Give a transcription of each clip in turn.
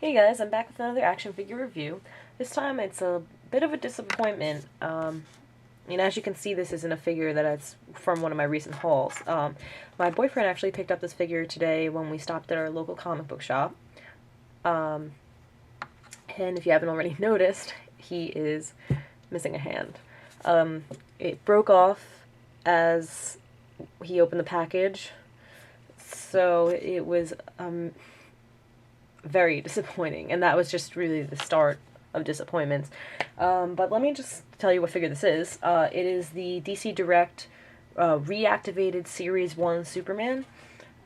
Hey guys, I'm back with another action figure review. This time it's a bit of a disappointment. As you can see, this isn't a figure that is from one of my recent hauls. My boyfriend actually picked up this figure today when we stopped at our local comic book shop. And if you haven't already noticed, he is missing a hand. It broke off as he opened the package, so it was very disappointing, and that was just really the start of disappointments. But let me just tell you what figure this is. It is the DC Direct Reactivated Series 1 Superman.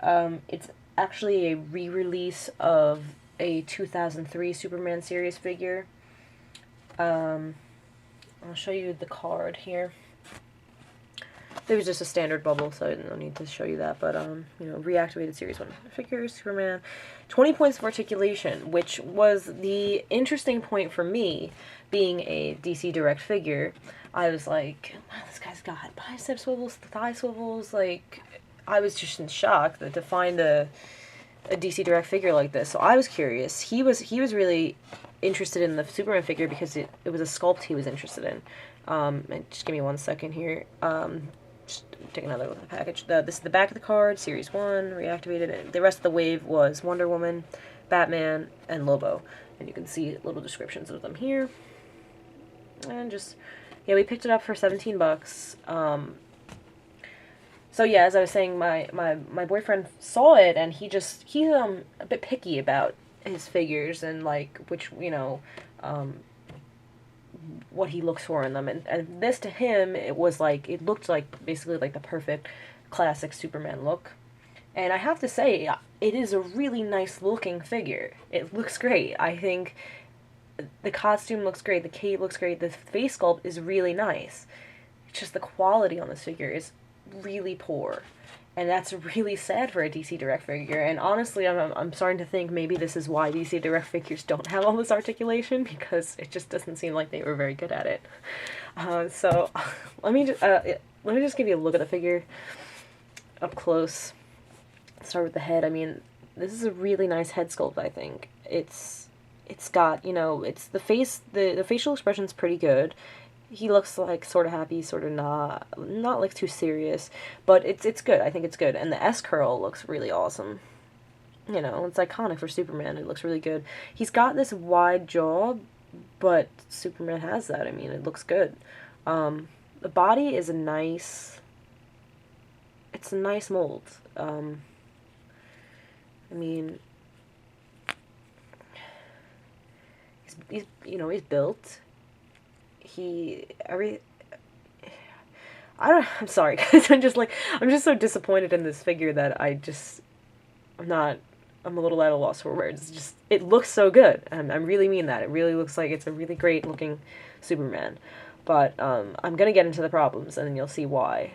It's actually a re-release of a 2003 Superman series figure. I'll show you the card here. There was just a standard bubble, so I don't need to show you that, but, reactivated Series 1 figure, Superman. 20 points of articulation, which was the interesting point for me, being a DC Direct figure. I was like, wow, this guy's got bicep swivels, thigh swivels, like, I was just in shock to find a DC Direct figure like this, so I was curious. He was really interested in the Superman figure because it was a sculpt he was interested in. And just give me 1 second here. Just take another look at the package. This is the back of the card, Series 1, reactivated, and the rest of the wave was Wonder Woman, Batman, and Lobo. And you can see little descriptions of them here. And just, yeah, we picked it up for 17 bucks. So yeah, as I was saying, my boyfriend saw it, and he's a bit picky about his figures and, like, which, what he looks for in them, and this to him, it looked like basically like the perfect classic Superman look. And I have to say, it is a really nice looking figure. It looks great. I think the costume looks great, the cape looks great, the face sculpt is really nice. It's just the quality on this figure is really poor. And that's really sad for a DC Direct figure. And honestly, I'm starting to think maybe this is why DC Direct figures don't have all this articulation, because it just doesn't seem like they were very good at it. So let me just give you a look at the figure up close. Start with the head. I mean, this is a really nice head sculpt. I think it's got, it's the face. The facial expression's pretty good. He looks like sort of happy, sort of not like too serious, but it's good. I think it's good. And the S curl looks really awesome. It's iconic for Superman. It looks really good. He's got this wide jaw, but Superman has that. I mean, it looks good. The body is it's a nice mold. I mean, he's built. I'm sorry, guys. I'm just so disappointed in this figure that I'm a little at a loss for words. It looks so good, and I really mean that. It really looks like it's a really great looking Superman. But, I'm gonna get into the problems, and then you'll see why.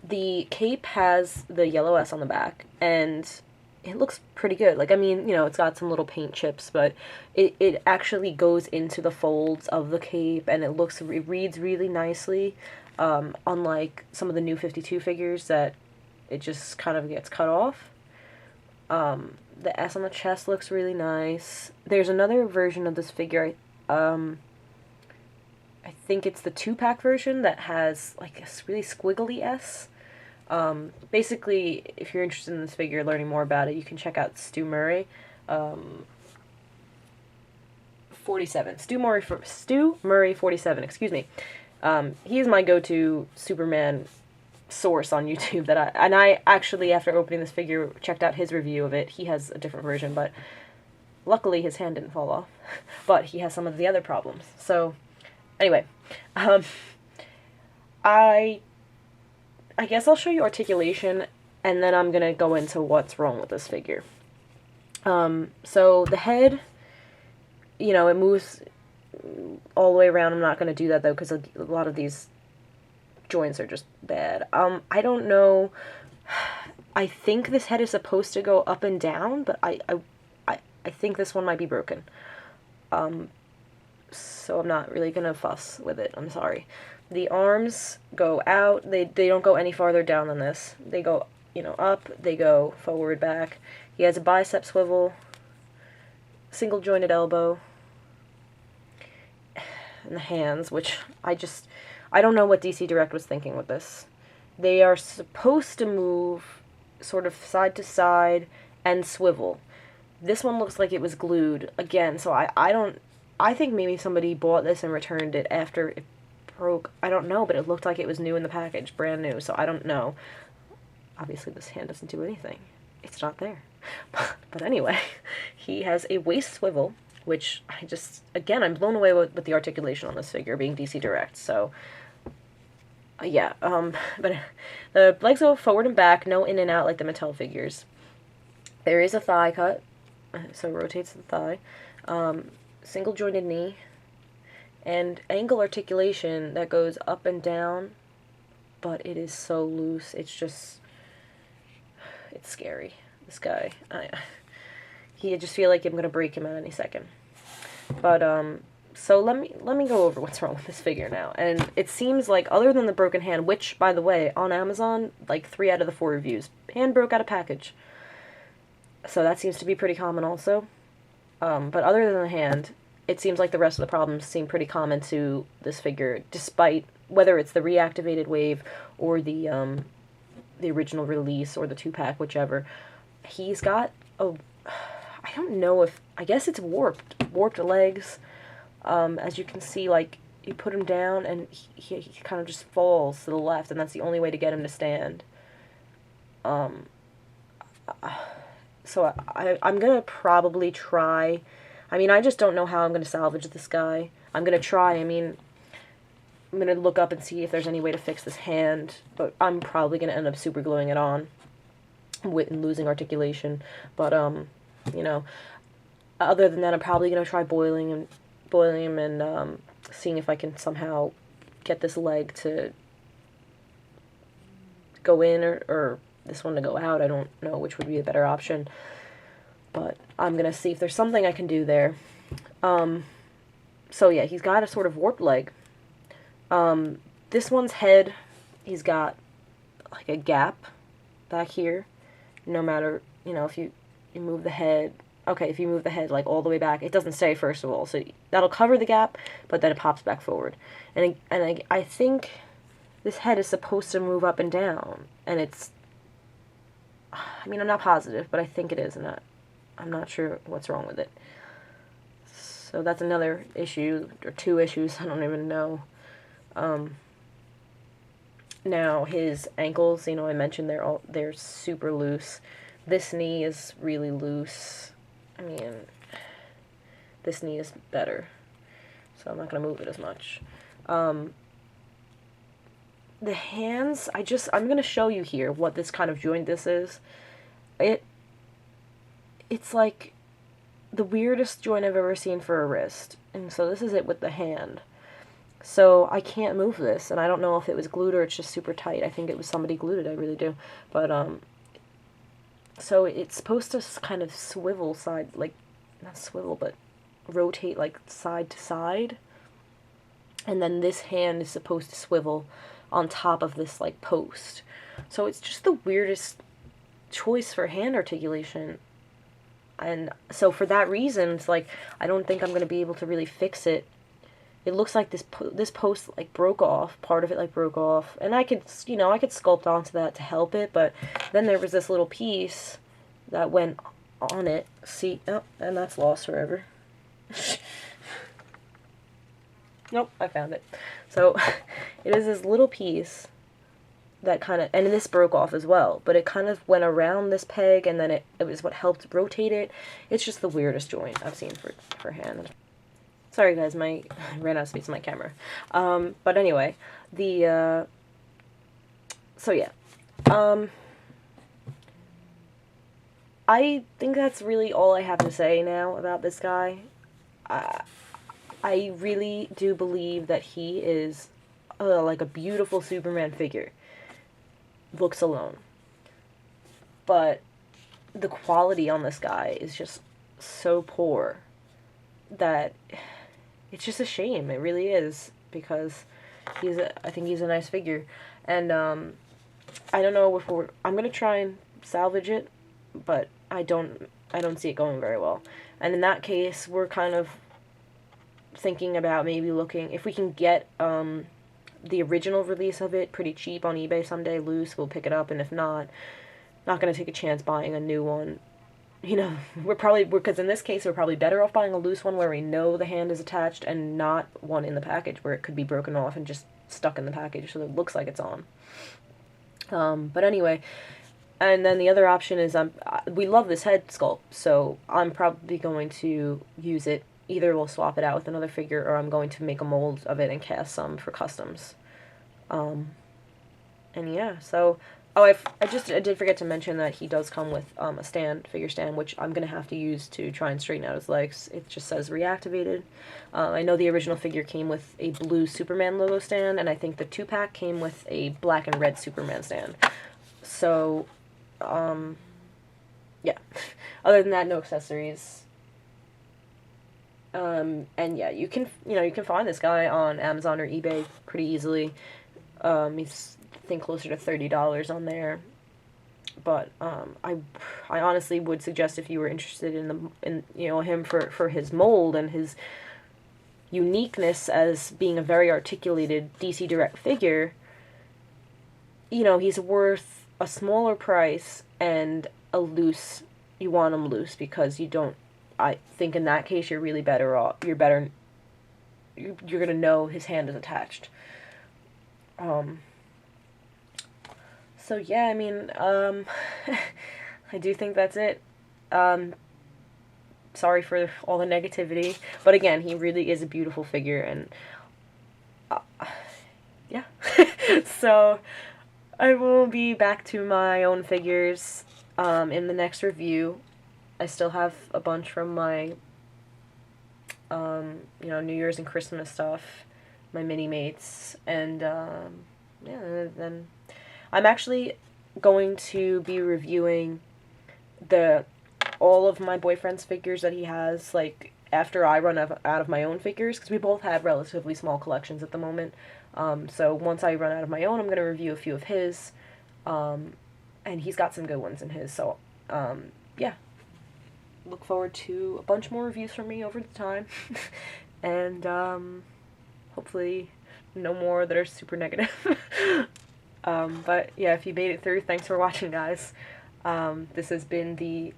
The cape has the yellow S on the back, and it looks pretty good. Like, I mean, it's got some little paint chips, but it actually goes into the folds of the cape, and it reads really nicely, unlike some of the new 52 figures that it just kind of gets cut off. The S on the chest looks really nice. There's another version of this figure, I think it's the 2-pack version that has, like, a really squiggly S. Basically, if you're interested in this figure, learning more about it, you can check out Stu Murray, 47. Stu Murray 47, excuse me. He is my go-to Superman source on YouTube I actually, after opening this figure, checked out his review of it. He has a different version, but luckily his hand didn't fall off, but he has some of the other problems. So, anyway, I guess I'll show you articulation, and then I'm gonna go into what's wrong with this figure. So the head, it moves all the way around. I'm not gonna do that, though, because a lot of these joints are just bad. I don't know. I think this head is supposed to go up and down, but I think this one might be broken. So I'm not really gonna fuss with it. I'm sorry. The arms go out. They don't go any farther down than this. They go you know, up, they go forward, back. He has a bicep swivel, single jointed elbow, and the hands, which I don't know what DC Direct was thinking with this. They are supposed to move sort of side to side and swivel. This one looks like it was glued again, so I think maybe somebody bought this and returned it after it broke. I don't know, but it looked like it was new in the package, brand new, so I don't know. Obviously this hand doesn't do anything. It's not there. But anyway, he has a waist swivel, which again, I'm blown away with the articulation on this figure, being DC Direct, so yeah, but the legs go forward and back, no in and out like the Mattel figures. There is a thigh cut, so it rotates the thigh, single jointed knee, and ankle articulation that goes up and down, but it is so loose, it's scary. This guy, I just feel like I'm gonna break him at any second. But so let me go over what's wrong with this figure now. And it seems like, other than the broken hand, which, by the way, on Amazon, like 3 out of the 4 reviews, hand broke out of package. So that seems to be pretty common also. But other than the hand, it seems like the rest of the problems seem pretty common to this figure, despite whether it's the reactivated wave or the original release or the 2-pack, whichever. He's got I don't know if, I guess it's warped legs. As you can see, like, you put him down and he kind of just falls to the left, and that's the only way to get him to stand. So I'm gonna probably try, I mean, I just don't know how I'm gonna salvage this guy. I'm gonna try, I mean, I'm gonna look up and see if there's any way to fix this hand, but I'm probably gonna end up super gluing it on and losing articulation. But you know, other than that, I'm probably gonna try boiling him and seeing if I can somehow get this leg to go in or this one to go out. I don't know which would be a better option, but I'm gonna see if there's something I can do there. So yeah, he's got a sort of warped leg. This one's head, he's got like a gap back here. No matter, you know, if you move the head, okay, if you move the head like all the way back, it doesn't stay, first of all, so that'll cover the gap, but then it pops back forward. And I think this head is supposed to move up and down, and it's, I mean, I'm not positive, but I think it is, and I'm not sure what's wrong with it. So that's another issue, or 2 issues, I don't even know. Now his ankles, you know, I mentioned they're super loose. This knee is really loose. I mean, this knee is better, so I'm not gonna move it as much. The hands, I'm gonna show you here what this kind of joint this is. It's like the weirdest joint I've ever seen for a wrist, and so this is it with the hand. So I can't move this, and I don't know if it was glued or it's just super tight. I think it was somebody glued it, I really do. But, so it's supposed to kind of swivel side, like, not swivel, but rotate, like, side to side. And then this hand is supposed to swivel on top of this, like, post. So it's just the weirdest choice for hand articulation. And so for that reason, it's like, I don't think I'm going to be able to really fix it. It looks like this post, like, broke off. Part of it, like, broke off. And I could, you know, I could sculpt onto that to help it, but then there was this little piece that went on it. See? Oh, and that's lost forever. Nope, I found it. So, it is this little piece that kind of, and this broke off as well, but it kind of went around this peg, and then it was what helped rotate it. It's just the weirdest joint I've seen for hand. Sorry guys, I ran out of space on my camera. But anyway, so yeah. I think that's really all I have to say now about this guy. I really do believe that he is like a beautiful Superman figure. Looks alone. But the quality on this guy is just so poor that it's just a shame. It really is, because I think he's a nice figure. And I don't know if I'm gonna try and salvage it, but I don't see it going very well. And in that case, we're kind of thinking about maybe looking if we can get the original release of it pretty cheap on eBay someday loose. We'll pick it up, and if not, not gonna take a chance buying a new one. You know, because in this case, we're probably better off buying a loose one where we know the hand is attached and not one in the package where it could be broken off and just stuck in the package so it looks like it's on. But anyway, and then the other option is we love this head sculpt, so I'm probably going to use it. Either we'll swap it out with another figure, or I'm going to make a mold of it and cast some for customs. And yeah, so I did forget to mention that he does come with a figure stand, which I'm gonna have to use to try and straighten out his legs. It just says reactivated. I know the original figure came with a blue Superman logo stand, and I think the 2-pack came with a black and red Superman stand. So, yeah. Other than that, no accessories. And yeah, you can find this guy on Amazon or eBay pretty easily. He's I think closer to $30 on there, but I honestly would suggest if you were interested in him for his mold and his uniqueness as being a very articulated DC Direct figure, he's worth a smaller price and a loose. You want him loose because you don't. I think in that case you're really better off. You're gonna know his hand is attached. So yeah, I mean, I do think that's it. Sorry for all the negativity, but again, he really is a beautiful figure, and yeah. So I will be back to my own figures in the next review. I still have a bunch from my New Year's and Christmas stuff, my mini mates, and yeah, then I'm actually going to be reviewing all of my boyfriend's figures that he has, like, after I run out of my own figures, because we both have relatively small collections at the moment. So once I run out of my own, I'm going to review a few of his, and he's got some good ones in his, so, yeah. Look forward to a bunch more reviews from me over the time, and, hopefully no more that are super negative. But yeah, if you made it through, thanks for watching, guys. This has been the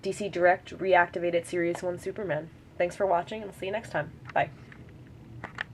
DC Direct Reactivated Series 1 Superman. Thanks for watching, and I'll see you next time. Bye.